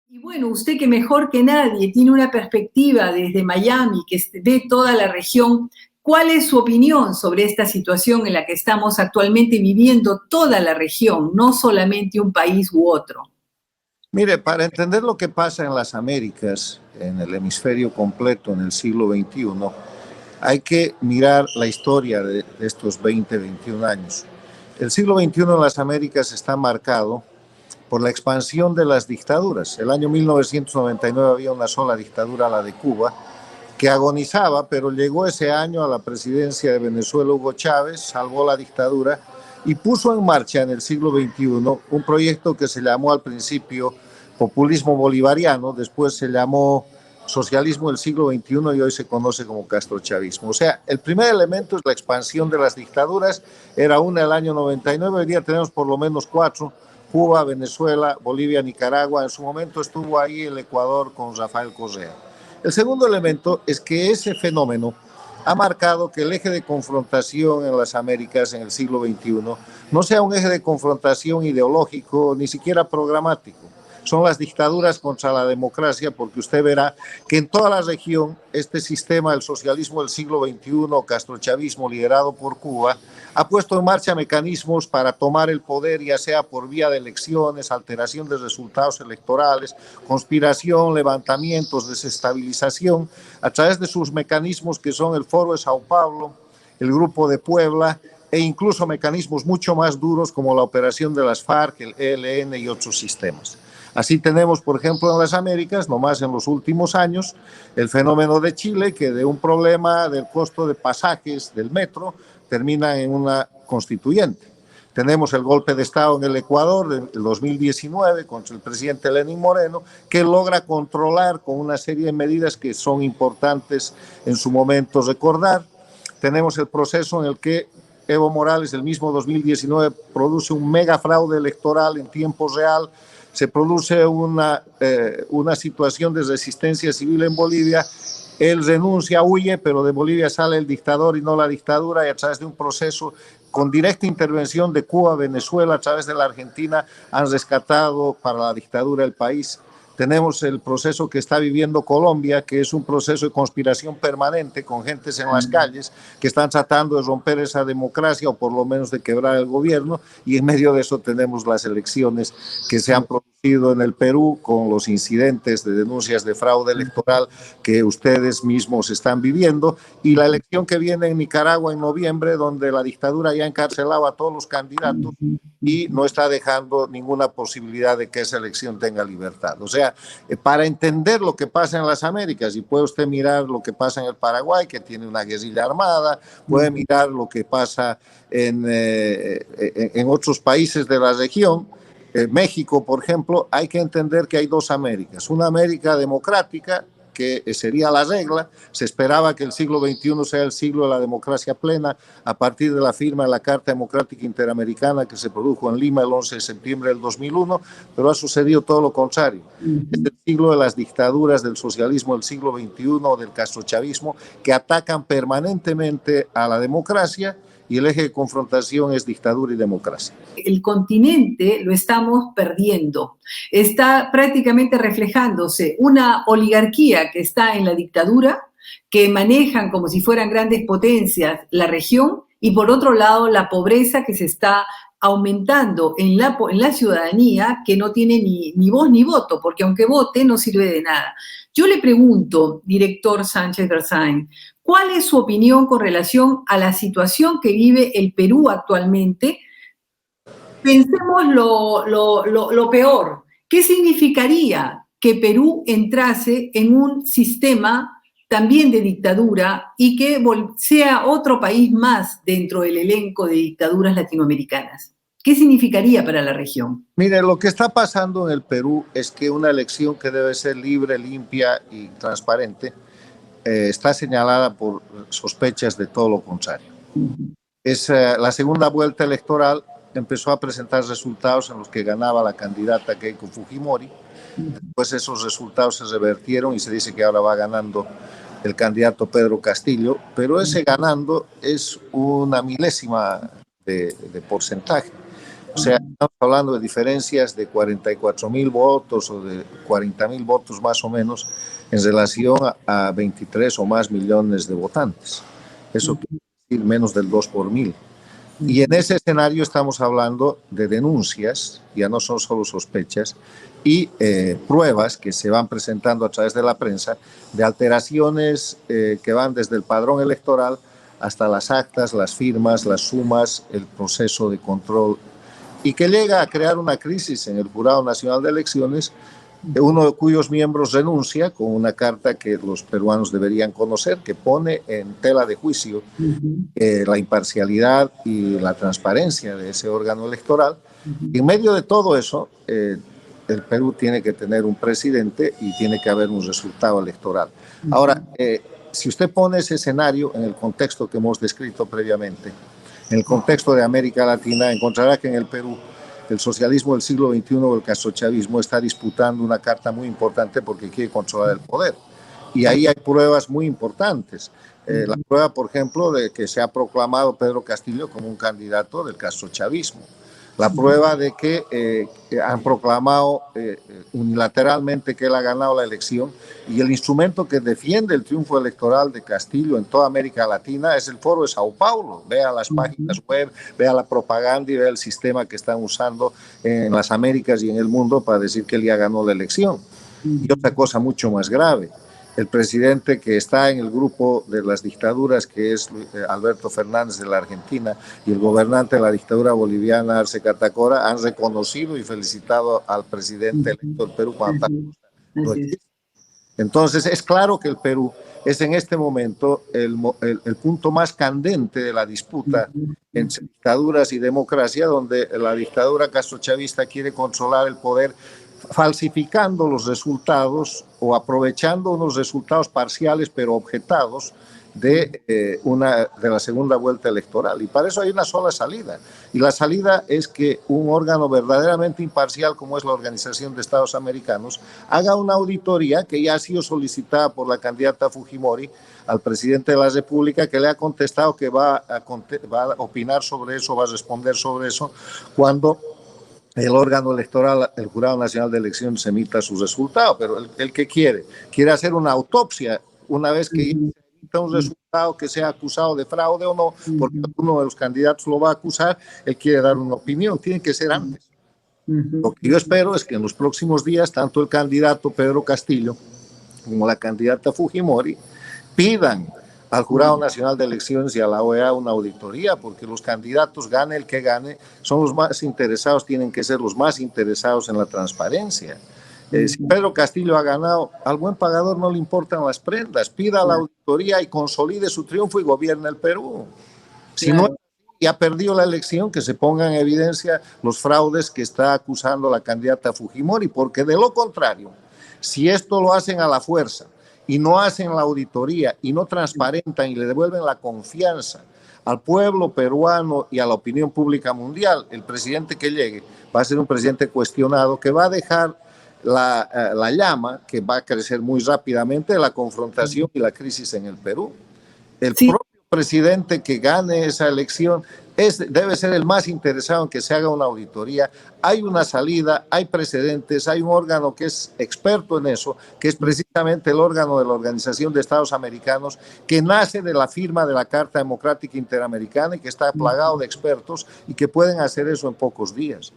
Y bueno, usted que mejor que nadie tiene una perspectiva desde Miami, que ve toda la región, ¿cuál es su opinión sobre esta situación en la que estamos actualmente viviendo toda la región, no solamente un país u otro? Mire, para entender lo que pasa en las Américas, en el hemisferio completo en el siglo XXI, hay que mirar la historia de estos 20, 21 años. El siglo XXI en las Américas está marcado por la expansión de las dictaduras. El año 1999 había una sola dictadura, la de Cuba, que agonizaba, pero llegó ese año a la presidencia de Venezuela Hugo Chávez, salvó la dictadura y puso en marcha en el siglo XXI un proyecto que se llamó al principio populismo bolivariano, después se llamó socialismo del siglo XXI y hoy se conoce como castrochavismo. O sea, el primer elemento es la expansión de las dictaduras, era una el año 99, hoy día tenemos por lo menos cuatro: Cuba, Venezuela, Bolivia, Nicaragua. En su momento estuvo ahí el Ecuador con Rafael Correa. El segundo elemento es que ese fenómeno ha marcado que el eje de confrontación en las Américas en el siglo XXI no sea un eje de confrontación ideológico ni siquiera programático. Son las dictaduras contra la democracia, porque usted verá que en toda la región este sistema, el socialismo del siglo XXI, castrochavismo liderado por Cuba, ha puesto en marcha mecanismos para tomar el poder, ya sea por vía de elecciones, alteración de resultados electorales, conspiración, levantamientos, desestabilización, a través de sus mecanismos que son el Foro de Sao Paulo, el Grupo de Puebla, e incluso mecanismos mucho más duros como la operación de las FARC, el ELN y otros sistemas. Así tenemos, por ejemplo, en las Américas, nomás en los últimos años, el fenómeno de Chile, que de un problema del costo de pasajes del metro termina en una constituyente. Tenemos el golpe de Estado en el Ecuador del 2019 contra el presidente Lenín Moreno, que logra controlar con una serie de medidas que son importantes en su momento recordar. Tenemos el proceso en el que Evo Morales, el mismo 2019, produce un mega fraude electoral en tiempo real. Se produce una situación de resistencia civil en Bolivia. Él renuncia, huye, pero de Bolivia sale el dictador y no la dictadura, y a través de un proceso con directa intervención de Cuba, Venezuela, a través de la Argentina, han rescatado para la dictadura el país. Tenemos el proceso que está viviendo Colombia, que es un proceso de conspiración permanente con gentes en las calles que están tratando de romper esa democracia o por lo menos de quebrar el gobierno, y en medio de eso tenemos las elecciones que se han producido en el Perú con los incidentes de denuncias de fraude electoral que ustedes mismos están viviendo, y la elección que viene en Nicaragua en noviembre, donde la dictadura ya encarcelaba a todos los candidatos y no está dejando ninguna posibilidad de que esa elección tenga libertad. O sea, para entender lo que pasa en las Américas, y puede usted mirar lo que pasa en el Paraguay, que tiene una guerrilla armada, puede mirar lo que pasa en otros países de la región, México, por ejemplo, hay que entender que hay dos Américas. Una América democrática, que sería la regla. Se esperaba que el siglo XXI sea el siglo de la democracia plena a partir de la firma de la Carta Democrática Interamericana que se produjo en Lima el 11 de septiembre del 2001, pero ha sucedido todo lo contrario. Es el siglo de las dictaduras, del socialismo del siglo XXI, del castrochavismo, que atacan permanentemente a la democracia, y el eje de confrontación es dictadura y democracia. El continente lo estamos perdiendo. Está prácticamente reflejándose una oligarquía que está en la dictadura, que manejan como si fueran grandes potencias la región, y por otro lado la pobreza que se está aumentando en la ciudadanía, que no tiene ni voz ni voto, porque aunque vote no sirve de nada. Yo le pregunto, director Sánchez Berzain, ¿cuál es su opinión con relación a la situación que vive el Perú actualmente? Pensemos lo peor. ¿Qué significaría que Perú entrase en un sistema también de dictadura y que sea otro país más dentro del elenco de dictaduras latinoamericanas? ¿Qué significaría para la región? Mire, lo que está pasando en el Perú es que una elección que debe ser libre, limpia y transparente está señalada por sospechas de todo lo contrario. Es la segunda vuelta electoral empezó a presentar resultados en los que ganaba la candidata Keiko Fujimori. Después esos resultados se revertieron y se dice que ahora va ganando el candidato Pedro Castillo, pero ese ganando es una milésima de porcentaje. O sea, estamos hablando de diferencias de 44.000 votos o de 40.000 votos más o menos en relación a 23 o más millones de votantes. Eso quiere decir menos del 2 por mil. Y en ese escenario estamos hablando de denuncias, ya no son solo sospechas, y pruebas que se van presentando a través de la prensa de alteraciones que van desde el padrón electoral hasta las actas, las firmas, las sumas, el proceso de control, y que llega a crear una crisis en el Jurado Nacional de Elecciones, uno de cuyos miembros renuncia con una carta que los peruanos deberían conocer, que pone en tela de juicio la imparcialidad y la transparencia de ese órgano electoral. Y en medio de todo eso, el Perú tiene que tener un presidente y tiene que haber un resultado electoral. Ahora, si usted pone ese escenario en el contexto que hemos descrito previamente, en el contexto de América Latina, encontrará que en el Perú el socialismo del siglo XXI o el castrochavismo está disputando una carta muy importante porque quiere controlar el poder. Y ahí hay pruebas muy importantes. La prueba, por ejemplo, de que se ha proclamado Pedro Castillo como un candidato del castrochavismo. La prueba de que han proclamado unilateralmente que él ha ganado la elección, y el instrumento que defiende el triunfo electoral de Castillo en toda América Latina es el Foro de Sao Paulo. Vea las páginas web, vea la propaganda y vea el sistema que están usando en las Américas y en el mundo para decir que él ya ganó la elección. Y otra cosa mucho más grave, el presidente que está en el grupo de las dictaduras, que es Alberto Fernández de la Argentina, y el gobernante de la dictadura boliviana, Arce Catacora, han reconocido y felicitado al presidente electo del Perú cuando no existe. Entonces, es claro que el Perú es en este momento el punto más candente de la disputa entre dictaduras y democracia, donde la dictadura castrochavista quiere controlar el poder falsificando los resultados o aprovechando unos resultados parciales pero objetados de la segunda vuelta electoral. Y para eso hay una sola salida. Y la salida es que un órgano verdaderamente imparcial, como es la Organización de Estados Americanos, haga una auditoría que ya ha sido solicitada por la candidata Fujimori al presidente de la República, que le ha contestado que va a opinar sobre eso, va a responder sobre eso cuando el órgano electoral, el Jurado Nacional de Elecciones, emita su resultado. Pero el que quiere hacer una autopsia una vez que emita un resultado, que sea acusado de fraude o no, porque uno de los candidatos lo va a acusar, él quiere dar una opinión, tiene que ser antes. Lo que yo espero es que en los próximos días, tanto el candidato Pedro Castillo como la candidata Fujimori pidan al Jurado Nacional de Elecciones y a la OEA una auditoría, porque los candidatos, gane el que gane, son los más interesados, tienen que ser los más interesados en la transparencia. Si Pedro Castillo ha ganado, al buen pagador no le importan las prendas, pida la auditoría y consolide su triunfo y gobierne el Perú. Si no, y ha perdido la elección, que se pongan en evidencia los fraudes que está acusando la candidata Fujimori, porque de lo contrario, si esto lo hacen a la fuerza, y no hacen la auditoría y no transparentan y le devuelven la confianza al pueblo peruano y a la opinión pública mundial, el presidente que llegue va a ser un presidente cuestionado, que va a dejar la llama, que va a crecer muy rápidamente, de la confrontación y la crisis en el Perú. El propio presidente que gane esa elección debe ser el más interesado en que se haga una auditoría. Hay una salida, hay precedentes, hay un órgano que es experto en eso, que es precisamente el órgano de la Organización de Estados Americanos, que nace de la firma de la Carta Democrática Interamericana y que está plagado de expertos y que pueden hacer eso en pocos días.